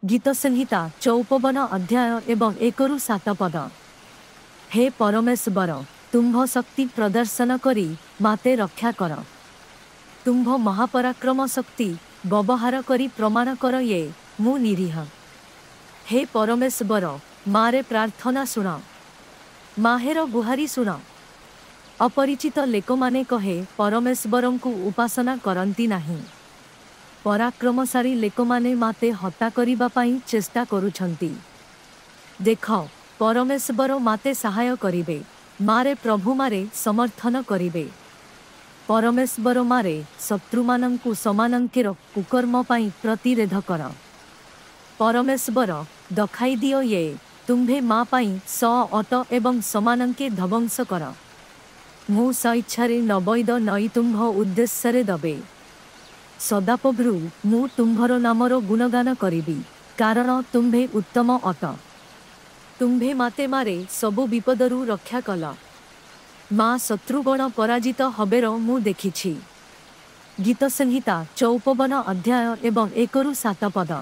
गीत संहिता 54 अध्याय एवं 1-7 पद। हे परमेश्वर, तुम्भ शक्ति प्रदर्शन करी माते रक्षा कर। तुम्भ महापराक्रम शक्ति व्यवहार करी प्रमाण कर ये मु निरीह। हे परमेश्वर, मारे प्रार्थना सुन, माहेर गुहारी सुन। अपरिचित लेकमाने कहे परमेश्वरंकु उपासना करंती नाही। पराक्रमशाली लेकमाने माते हत्या करिबा पाई चेष्टा करुछंती। देख, परमेश्वर माते सहाय करिबे, मारे प्रभु मारे समर्थन करिबे। परमेश्वर मारे शत्रुमानंकु समानंकेर कुकर्म पाई प्रतिरोध कर। परमेश्वर दखाई दियो ये तुम्भे मा पाई अट एवं समानंके ध्वंस कर। मु स्वेच्छारे नवैद नई तुम्भ उद्देश्य दबे। सदाप्रभु मु तुम्भर नामर गुणगान करिबी, कारण तुम्भे उत्तम अट। तुम्भे माते मारे सबु विपदरु रक्षा कल। मा शत्रुगण पराजित हबेर मु देखिछि। गीत संहिता 54 अध्याय एवं 1-7 पद।